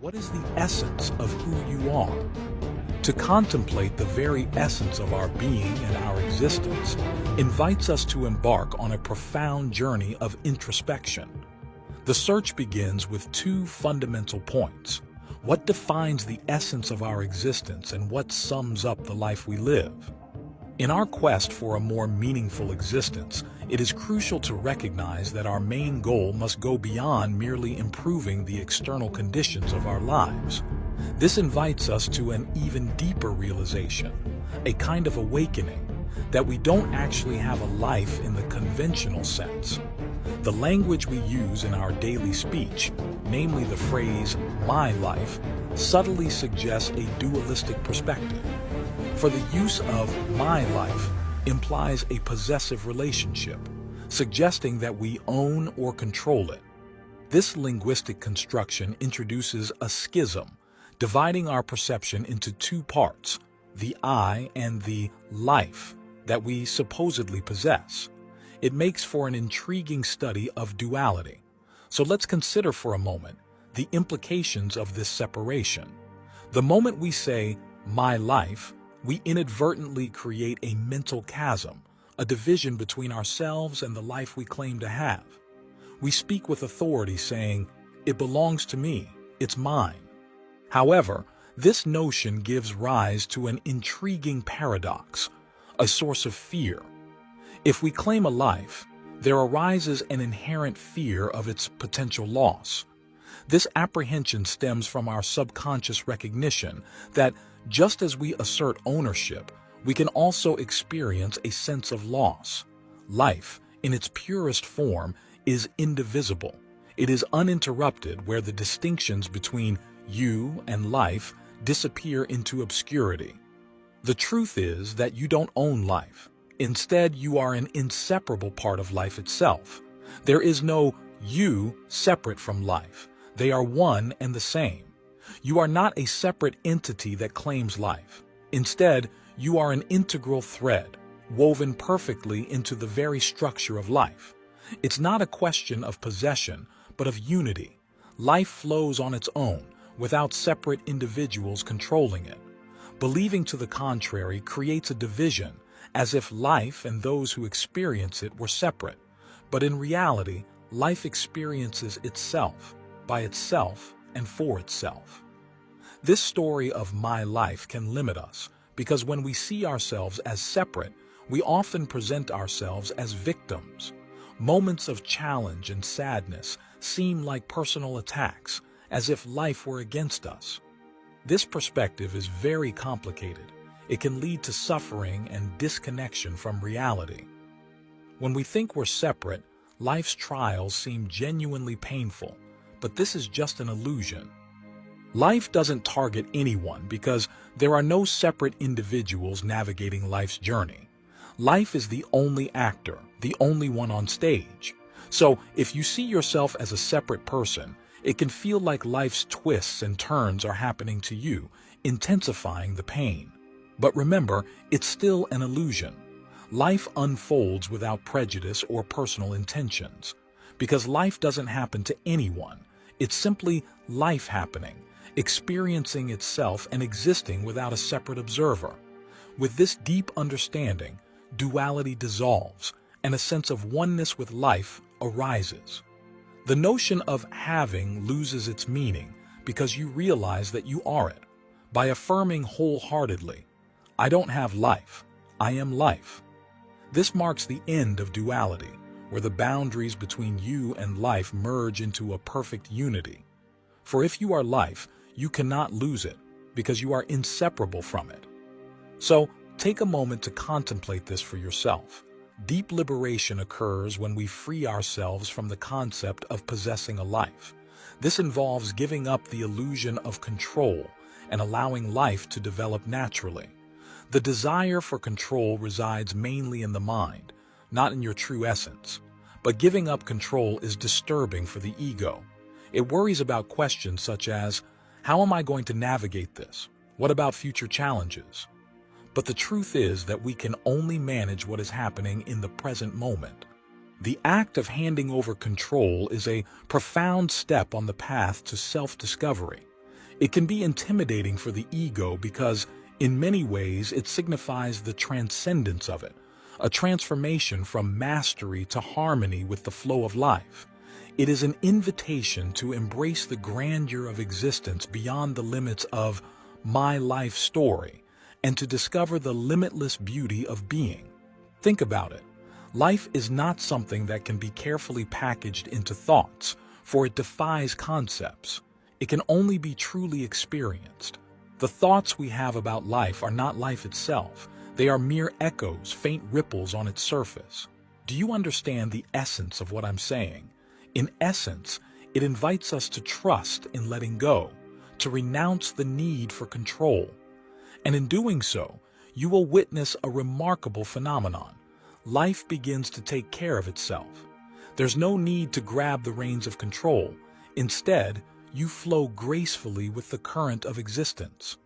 What is the essence of who you are? To contemplate the very essence of our being and our existence invites us to embark on a profound journey of introspection. The search begins with two fundamental points. What defines the essence of our existence and what sums up the life we live? In our quest for a more meaningful existence, it is crucial to recognize that our main goal must go beyond merely improving the external conditions of our lives. This invites us to an even deeper realization, a kind of awakening, that we don't actually have a life in the conventional sense. The language we use in our daily speech, namely the phrase, "my life," subtly suggests a dualistic perspective. For the use of "my life" implies a possessive relationship, suggesting that we own or control it. This linguistic construction introduces a schism, dividing our perception into two parts, the I and the life that we supposedly possess. It makes for an intriguing study of duality. So let's consider for a moment the implications of this separation. The moment we say, "my life," we inadvertently create a mental chasm, a division between ourselves and the life we claim to have. We speak with authority saying, "It belongs to me, it's mine." However, this notion gives rise to an intriguing paradox, a source of fear. If we claim a life, there arises an inherent fear of its potential loss. This apprehension stems from our subconscious recognition that just as we assert ownership, we can also experience a sense of loss. Life, in its purest form, is indivisible. It is uninterrupted, where the distinctions between you and life disappear into obscurity. The truth is that you don't own life. Instead, you are an inseparable part of life itself. There is no you separate from life. They are one and the same. You are not a separate entity that claims life. Instead, you are an integral thread, woven perfectly into the very structure of life. It's not a question of possession, but of unity. Life flows on its own, without separate individuals controlling it. Believing to the contrary creates a division, as if life and those who experience it were separate. But in reality, life experiences itself, by itself, and for itself. This story of my life can limit us, because when we see ourselves as separate, we often present ourselves as victims. Moments of challenge and sadness seem like personal attacks, as if life were against us. This perspective is very complicated. It can lead to suffering and disconnection from reality. When we think we're separate, life's trials seem genuinely painful, but this is just an illusion. Life doesn't target anyone because there are no separate individuals navigating life's journey. Life is the only actor, the only one on stage. So if you see yourself as a separate person, it can feel like life's twists and turns are happening to you, intensifying the pain. But remember, it's still an illusion. Life unfolds without prejudice or personal intentions. Because life doesn't happen to anyone. It's simply life happening, experiencing itself and existing without a separate observer. With this deep understanding, duality dissolves, and a sense of oneness with life arises. The notion of having loses its meaning because you realize that you are it. By affirming wholeheartedly, "I don't have life, I am life." This marks the end of duality, where the boundaries between you and life merge into a perfect unity. For if you are life, you cannot lose it, because you are inseparable from it. So, take a moment to contemplate this for yourself. Deep liberation occurs when we free ourselves from the concept of possessing a life. This involves giving up the illusion of control and allowing life to develop naturally. The desire for control resides mainly in the mind, not in your true essence. But giving up control is disturbing for the ego. It worries about questions such as, how am I going to navigate this? What about future challenges? But the truth is that we can only manage what is happening in the present moment. The act of handing over control is a profound step on the path to self-discovery. It can be intimidating for the ego because, in many ways, it signifies the transcendence of it, a transformation from mastery to harmony with the flow of life. It is an invitation to embrace the grandeur of existence beyond the limits of my life story and to discover the limitless beauty of being. Think about it. Life is not something that can be carefully packaged into thoughts, for it defies concepts. It can only be truly experienced. The thoughts we have about life are not life itself. They are mere echoes, faint ripples on its surface. Do you understand the essence of what I'm saying? In essence, it invites us to trust in letting go, to renounce the need for control. And in doing so, you will witness a remarkable phenomenon. Life begins to take care of itself. There's no need to grab the reins of control. Instead, you flow gracefully with the current of existence.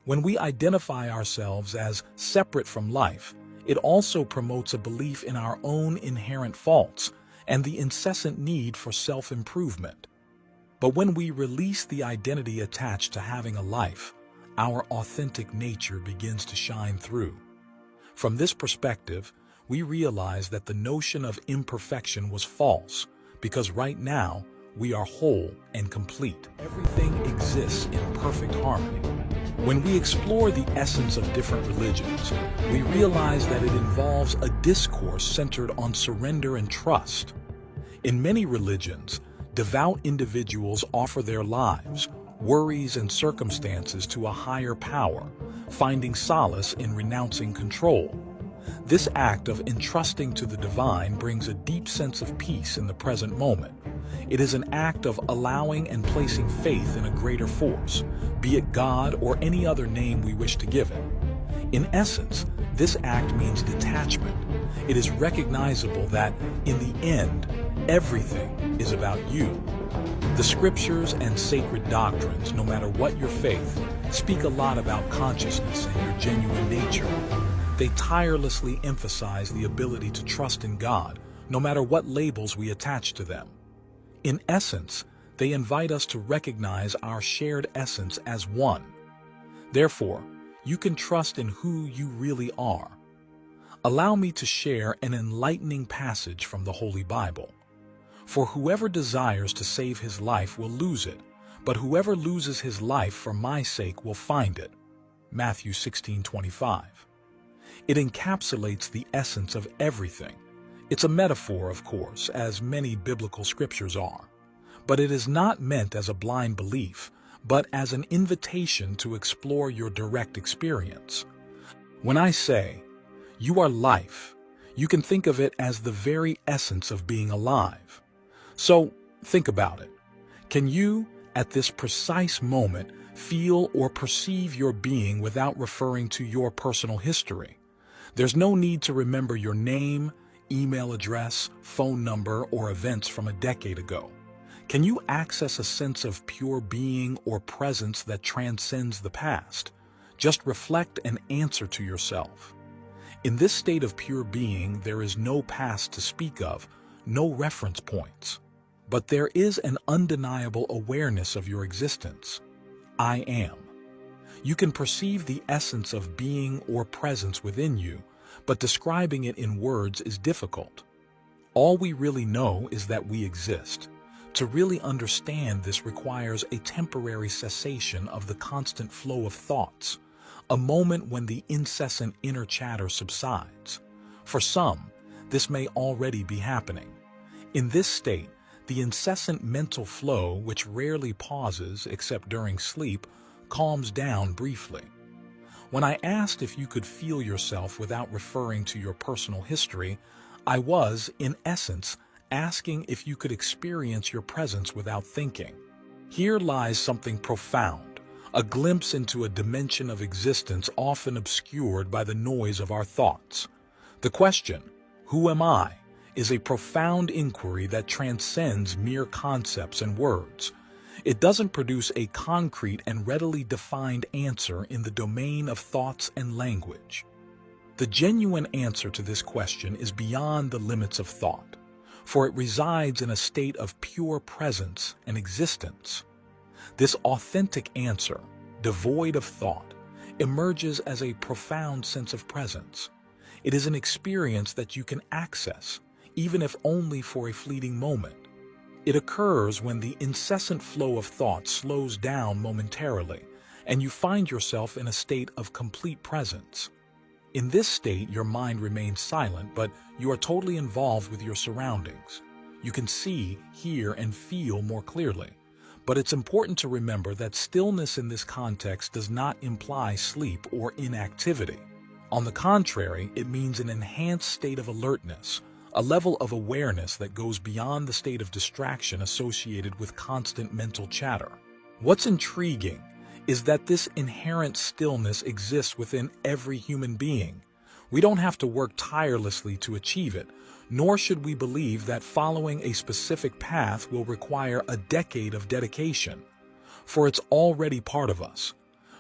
When we identify ourselves as separate from life, it also promotes a belief in our own inherent faults and the incessant need for self-improvement. But when we release the identity attached to having a life, our authentic nature begins to shine through. From this perspective, we realize that the notion of imperfection was false, because right now, we are whole and complete. Everything exists in perfect harmony. When we explore the essence of different religions, we realize that it involves a discourse centered on surrender and trust. In many religions, devout individuals offer their lives, worries, and circumstances to a higher power, finding solace in renouncing control. This act of entrusting to the divine brings a deep sense of peace in the present moment. It is an act of allowing and placing faith in a greater force, be it God or any other name we wish to give it. In essence, this act means detachment. It is recognizable that, in the end, everything is about you. The scriptures and sacred doctrines, no matter what your faith, speak a lot about consciousness and your genuine nature. They tirelessly emphasize the ability to trust in God, no matter what labels we attach to them. In essence, they invite us to recognize our shared essence as one. Therefore, you can trust in who you really are. Allow me to share an enlightening passage from the Holy Bible. For whoever desires to save his life will lose it, but whoever loses his life for my sake will find it. Matthew 16:25. It encapsulates the essence of everything. It's a metaphor, of course, as many biblical scriptures are. But it is not meant as a blind belief, but as an invitation to explore your direct experience. When I say, you are life, you can think of it as the very essence of being alive. So, think about it. Can you, at this precise moment, feel or perceive your being without referring to your personal history? There's no need to remember your name, email address, phone number, or events from a decade ago. Can you access a sense of pure being or presence that transcends the past? Just reflect and answer to yourself. In this state of pure being, there is no past to speak of, no reference points. But there is an undeniable awareness of your existence. I am. You can perceive the essence of being or presence within you, but describing it in words is difficult. All we really know is that we exist. To really understand this requires a temporary cessation of the constant flow of thoughts, a moment when the incessant inner chatter subsides. For some, this may already be happening. In this state, the incessant mental flow, which rarely pauses except during sleep, calms down briefly. When I asked if you could feel yourself without referring to your personal history, I was, in essence, asking if you could experience your presence without thinking. Here lies something profound, a glimpse into a dimension of existence often obscured by the noise of our thoughts. The question, who am I, is a profound inquiry that transcends mere concepts and words. It doesn't produce a concrete and readily defined answer in the domain of thoughts and language. The genuine answer to this question is beyond the limits of thought, for it resides in a state of pure presence and existence. This authentic answer, devoid of thought, emerges as a profound sense of presence. It is an experience that you can access, even if only for a fleeting moment. It occurs when the incessant flow of thought slows down momentarily, and you find yourself in a state of complete presence. In this state, your mind remains silent, but you are totally involved with your surroundings. You can see, hear, and feel more clearly. But it's important to remember that stillness in this context does not imply sleep or inactivity. On the contrary, it means an enhanced state of alertness, a level of awareness that goes beyond the state of distraction associated with constant mental chatter. What's intriguing is that this inherent stillness exists within every human being. We don't have to work tirelessly to achieve it, nor should we believe that following a specific path will require a decade of dedication, for it's already part of us.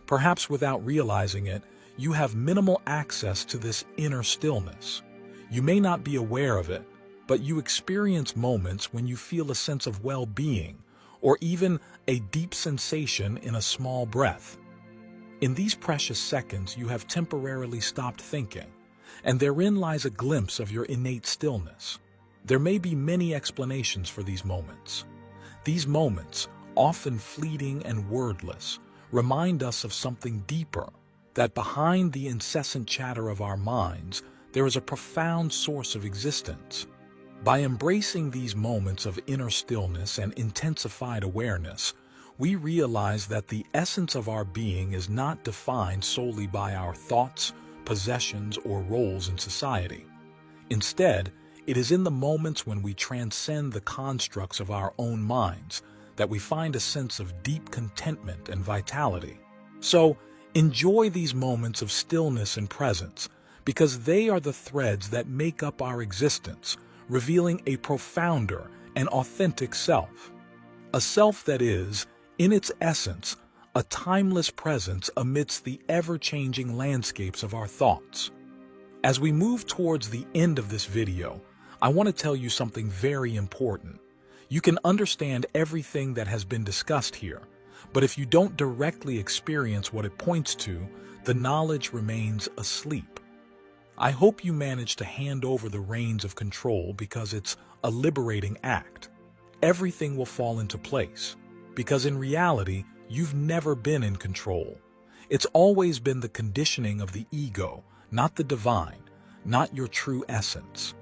Perhaps without realizing it, you have minimal access to this inner stillness. You may not be aware of it, but you experience moments when you feel a sense of well-being, or even a deep sensation in a small breath. In these precious seconds, you have temporarily stopped thinking, and therein lies a glimpse of your innate stillness. There may be many explanations for these moments. These moments, often fleeting and wordless, remind us of something deeper, that behind the incessant chatter of our minds, there is a profound source of existence. By embracing these moments of inner stillness and intensified awareness, we realize that the essence of our being is not defined solely by our thoughts, possessions, or roles in society. Instead, it is in the moments when we transcend the constructs of our own minds that we find a sense of deep contentment and vitality. So, enjoy these moments of stillness and presence, because they are the threads that make up our existence, revealing a profounder and authentic self. A self that is, in its essence, a timeless presence amidst the ever-changing landscapes of our thoughts. As we move towards the end of this video, I want to tell you something very important. You can understand everything that has been discussed here, but if you don't directly experience what it points to, the knowledge remains asleep. I hope you manage to hand over the reins of control, because it's a liberating act. Everything will fall into place, because in reality, you've never been in control. It's always been the conditioning of the ego, not the divine, not your true essence.